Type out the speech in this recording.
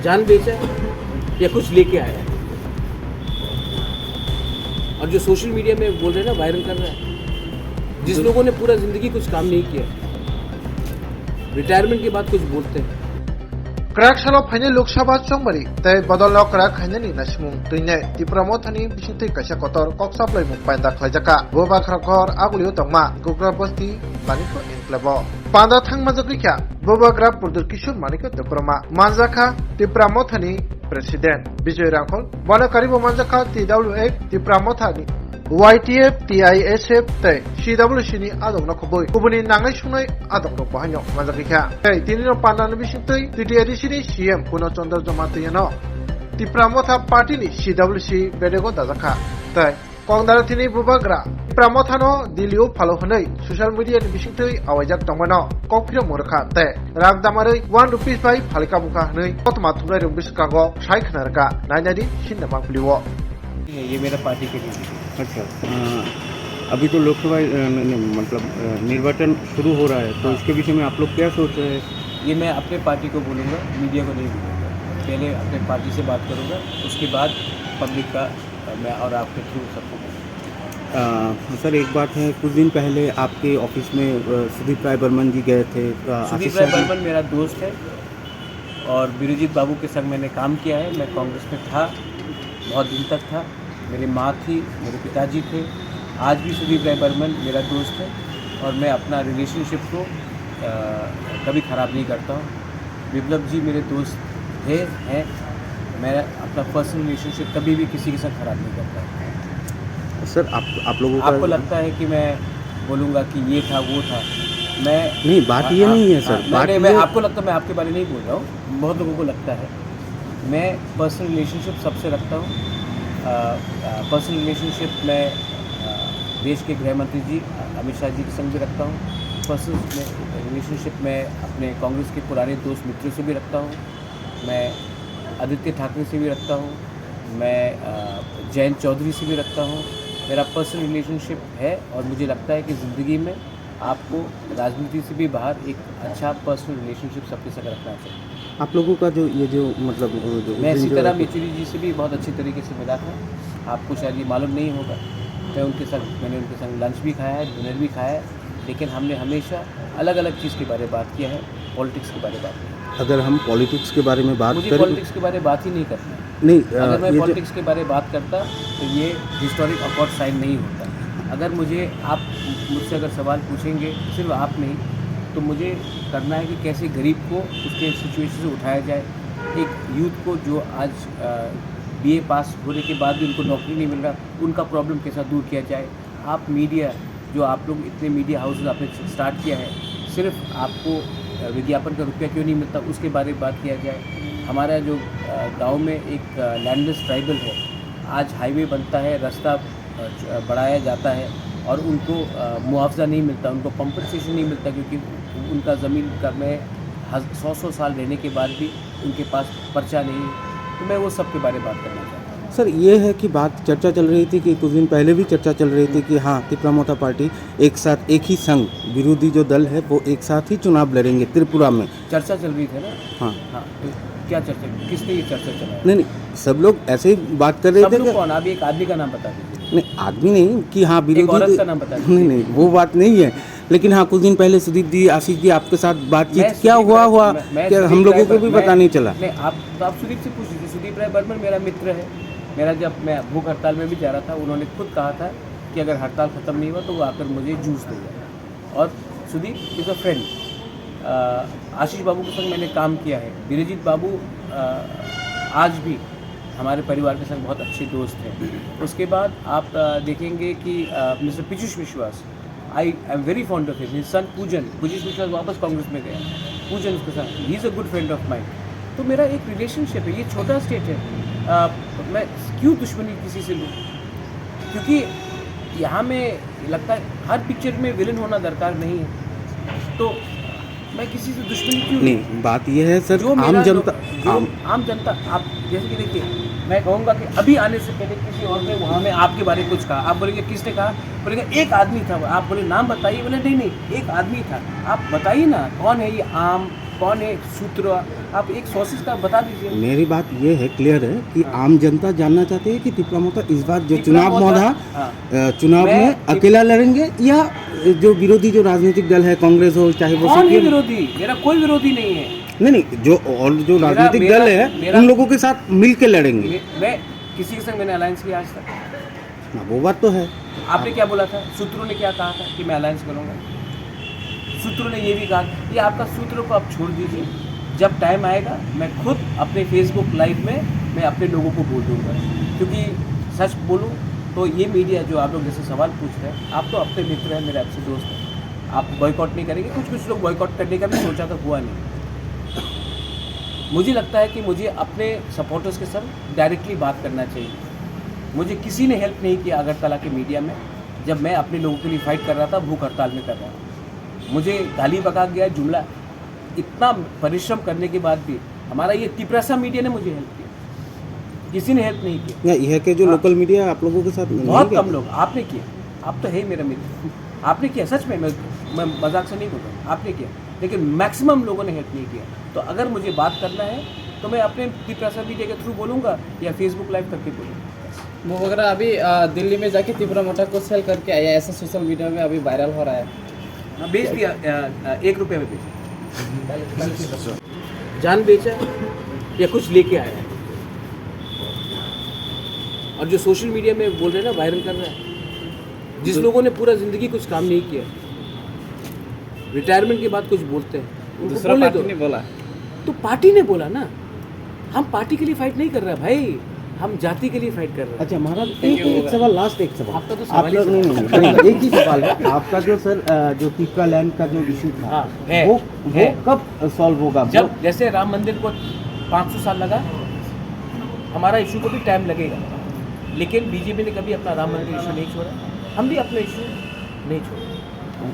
जान बेचा है या कुछ लेके आया है। और जो सोशल मीडिया में बोल रहे हैं ना, वायरल कर रहा है, जिस लोगों ने पूरा ज़िंदगी कुछ काम नहीं किया, रिटायरमेंट के बाद कुछ बोलते हैं। क्राक सालो फाइने लोकसभा चंगमरी तय बदल क्राक खाइने नसमुं तुइने त्रिपुरा मथानि बिसिंतै काइसा कतर कक्साप्लै मुंपाइदा खलाइजाका बोबा खरखर आगुलियो तंगमा गुग्रा बस्ती बानिको एनक्लेव पांदा थांगमाजगैखा बोबा ग्राफ पुरदुर किशोर मानिको दपरमा मानजाखा त्रिपुरा मथानि प्रेसिडेंट विजय रांखल बानाकारिबो मानजाखा TWF त्रिपुरा मथानि YTF TISF तै CWC नि आदंना खबै गुबुननि नांनाय सुंनाय आदंनो बाहायनो मानजागैखा तै तिनिनो पान्दानो बिसिंतै TDRC नि CM पुर्न चन्द्र जमा तैयानो त्रिपुरा मथा पार्टी नि CWC बेदेगो दाजाखा तै कंगदार थिनि बुबाग्रा त्रिपुरा मथानो दिल्लीयाव फालो हनै ससियेल मीडिया नि बिसिंतै आवायजाक दंमानो ककफिरो मोरखा तै राग दामारै 1 रुपीस बाय फालिका बुखा हनै कतमा थुमराय रुबिसकागो साइ खनारका नायनादि सिन्नामा पुलिवो ये मेरा पार्टी के लिए। अच्छा अभी तो लोकसभा मतलब निर्वाचन शुरू हो रहा है, तो इसके विषय में आप लोग क्या सोच रहे हैं? ये मैं अपने पार्टी को बोलूँगा, मीडिया को नहीं बोलूँगा। पहले अपने पार्टी से बात करूँगा, उसके बाद पब्लिक का मैं और आपके थ्रू सबको बोलूँगा। सर एक बात है, कुछ दिन पहले आपके ऑफिस में सुदीप राय बर्मन जी गए थे। सुदीप राय बर्मन मेरा दोस्त है और बीरजीत बाबू के संग मैंने काम किया है। मैं कांग्रेस में था, बहुत दिन तक था। मेरी माँ थी, मेरे पिताजी थे। आज भी सुदीप राय बर्मन मेरा दोस्त है और मैं अपना रिलेशनशिप को कभी ख़राब नहीं करता हूँ। विप्लव जी मेरे दोस्त थे, हैं। मैं अपना पर्सनल रिलेशनशिप कभी भी किसी के साथ ख़राब नहीं करता। सर आप लोगों आपको लगता है कि मैं बोलूँगा कि ये था वो था, मैं नहीं, बात ये नहीं है सर। मैं आपको लगता है, मैं आपके बारे में नहीं बोल रहा हूँ, बहुत लोगों को लगता है। मैं पर्सनल रिलेशनशिप सबसे रखता हूँ। पर्सनल रिलेशनशिप में देश के गृह मंत्री जी अमित शाह जी के संग भी रखता हूँ। पर्सनल रिलेशनशिप में अपने कांग्रेस के पुराने दोस्त मित्रों से भी रखता हूँ। मैं आदित्य ठाकरे से भी रखता हूँ। मैं जयंत चौधरी से भी रखता हूँ। मेरा पर्सनल रिलेशनशिप है और मुझे लगता है कि ज़िंदगी में आपको राजनीति से भी बाहर एक अच्छा पर्सनल रिलेशनशिप सबके साथ रखना चाहिए। आप लोगों का जो ये जो मतलब मैं सीताराम येचुरी जी से भी बहुत अच्छी तरीके से मिला था। आपको शायद ये मालूम नहीं होगा, मैंने उनके संग लंच भी खाया है, डिनर भी खाया है, लेकिन हमने हमेशा अलग अलग चीज़ के बारे में बात किया है, पॉलिटिक्स के बारे में बात किया है। अगर हम पॉलिटिक्स के बारे में बात मुझे करें, पॉलिटिक्स के बारे में बात ही नहीं करना है। नहीं अगर मैं पॉलिटिक्स के बारे में बात करता तो ये हिस्टोरिक अकॉर्ड साइन नहीं होता। अगर आप मुझसे अगर सवाल पूछेंगे, सिर्फ आप नहीं, तो मुझे करना है कि कैसे गरीब को उसके सिचुएशन से उठाया जाए। एक यूथ को जो आज BA पास होने के बाद भी उनको नौकरी नहीं मिल रहा, उनका प्रॉब्लम कैसा दूर किया जाए। आप मीडिया, जो आप लोग इतने मीडिया हाउसेज आपने स्टार्ट किया है, सिर्फ आपको विज्ञापन का रुपया क्यों नहीं मिलता, उसके बारे में बात किया जाए। हमारा जो गांव में एक लैंडलेस ट्राइबल है, आज हाईवे बनता है, रास्ता बढ़ाया जाता है और उनको मुआवजा नहीं मिलता, उनको कंपनसेशन नहीं मिलता, क्योंकि उनका ज़मीन का में 100 साल रहने के बाद भी उनके पास पर्चा नहीं है। तो मैं वो सब के बारे में बात करना चाहता हूँ। सर ये है कि बात चर्चा चल रही थी कि कुछ दिन पहले भी चर्चा चल रही थी कि हाँ, त्रिपुरा मोथा पार्टी एक साथ, एक ही संघ, विरोधी जो दल है वो एक साथ ही चुनाव लड़ेंगे त्रिपुरा में। चर्चा चल रही थी ना। हाँ हाँ, तो क्या चर्चा, किसने ये चर्चा चलाई? नहीं, सब लोग ऐसे ही बात कर रहे थे। सब कौन? अभी एक आदमी का नाम बता दीजिए। नहीं, आदमी नहीं कि हाँ विरोधी, एक औरत का नाम बता दीजिए। नहीं, वो बात नहीं है, लेकिन हाँ कुछ दिन पहले सुदीप जी, आशीष जी आपके साथ बातचीत क्या हुआ क्या हम लोगों को भी पता नहीं चला। नहीं, आप सुदीप से पूछ लीजिए। सुदीप राय बर्मन मेरा मित्र है। मेरा जब मैं भूख हड़ताल में भी जा रहा था, उन्होंने खुद कहा था कि अगर हड़ताल ख़त्म नहीं हुआ तो वो आकर मुझे जूस देगा। और सुदीप इज़ अ फ्रेंड। आशीष बाबू के संग मैंने काम किया है। बीरजीत बाबू आज भी हमारे परिवार के संग बहुत अच्छे दोस्त हैं। उसके बाद आप देखेंगे कि मिस्टर पीयूष विश्वास, I am very fond of his son पूजन विश्वास वापस कांग्रेस में गया। पूजन उसके साथ, he is a good friend of mine. तो मेरा एक रिलेशनशिप है। ये छोटा स्टेट है, मैं क्यों दुश्मनी किसी से लूँ? क्योंकि यहाँ में लगता है हर पिक्चर में विलन होना दरकार नहीं है, तो मैं किसी से दुश्मनी क्यों? नहीं, बात यह है सर, आम जनता, आप जैसे कि देखिए, मैं कहूँगा कि अभी आने से पहले किसी और ने वहाँ में आपके बारे में कुछ कहा, आप बोलेंगे किसने कहा? बोलेंगे एक आदमी था। आप बोले नाम बताइए, बोले नहीं, एक आदमी था। आप बताइए ना कौन है ये आम कौन है सूत्र, आप एक सोर्सेज का बता दीजिए। मेरी बात ये है, क्लियर है कि आम जनता जानना चाहती है कि तिप्रामोता इस बार जो चुनाव तिप्रामोता- मौधा हाँ। चुनाव मैं में अकेला लड़ेंगे या जो विरोधी जो राजनीतिक दल है, कांग्रेस हो चाहे वो कौन है CPM विरोधी? मेरा कोई विरोधी नहीं है। नहीं जो और जो मेरा- राजनीतिक मेरा- दल है मेरा- उन लोगों के साथ मिल के लड़ेंगे। मैं किसी के संग मैंने अलायंस किया आज तक? हाँ, वो बात तो है। आपने क्या बोला था? सूत्रों ने क्या कहा था कि मैं अलायंस करूंगा? सूत्रों ने ये भी कहा, ये आपका सूत्रों को आप छोड़ दीजिए, जब टाइम आएगा मैं खुद अपने फेसबुक लाइव में मैं अपने लोगों को बोल दूंगा। क्योंकि सच बोलूं तो ये मीडिया जो आप लोग जैसे सवाल पूछ रहे हैं, आप तो अपने मित्र हैं, मेरे आपसे दोस्त हैं, आप बॉयकॉट नहीं करेंगे। कुछ लोग बॉयकॉट करने का भी सोचा था, हुआ नहीं। मुझे लगता है कि मुझे अपने सपोर्टर्स के साथ डायरेक्टली बात करना चाहिए। मुझे किसी ने हेल्प नहीं किया अगरतला के मीडिया में, जब मैं अपने लोगों के लिए फाइट कर रहा था, भूख हड़ताल में कर रहा था। मुझे गाली बका गया, जुमला, इतना परिश्रम करने के बाद भी हमारा ये तिपरासा मीडिया ने मुझे हेल्प किया, किसी ने हेल्प नहीं किया। या यह के जो हाँ। लोकल मीडिया आप लोगों के साथ नहीं बहुत क्या? कम लोग, आपने किया, आप तो है ही मेरा मित्र, आपने किया सच में, मैं मजाक से नहीं बोल रहा, आपने किया, लेकिन मैक्सिमम लोगों ने हेल्प नहीं किया। तो अगर मुझे बात करना है तो मैं अपने तिपरासा मीडिया के थ्रू बोलूँगा या फेसबुक लाइव करके बोलूँगा। वो वगैरह अभी दिल्ली में जाके तिप्रामोटा को सेल करके आया, ऐसा सोशल मीडिया में अभी वायरल हो रहा है। हाँ, बेच दिया, 1 रुपये में बेचा, जान बेचा या कुछ लेके आया है। और जो सोशल मीडिया में बोल रहे हैं ना, वायरल कर रहा है, जिस लोगों ने पूरा ज़िंदगी कुछ काम नहीं किया, रिटायरमेंट के बाद कुछ बोलते हैं, उनको दूसरा बोलने पार्टी दो। ने बोला, तो पार्टी ने बोला ना, हम पार्टी के लिए फाइट नहीं कर रहे भाई, हम जाति के लिए फाइट कर रहे हैं। अच्छा महाराज, एक सवाल, लास्ट एक सवाल आपका तो आप सवाल ही लोग नहीं, एक ही सवाल है आपका, जो सर जो तिप्रा लैंड का जो इशू था, हाँ, है, वो है। कब सॉल्व होगा? जब जैसे राम मंदिर को 500 साल लगा, हमारा इशू को भी टाइम लगेगा, लेकिन बीजेपी ने कभी अपना राम मंदिर इशू नहीं छोड़ा, हम भी अपना इशू नहीं छोड़ा।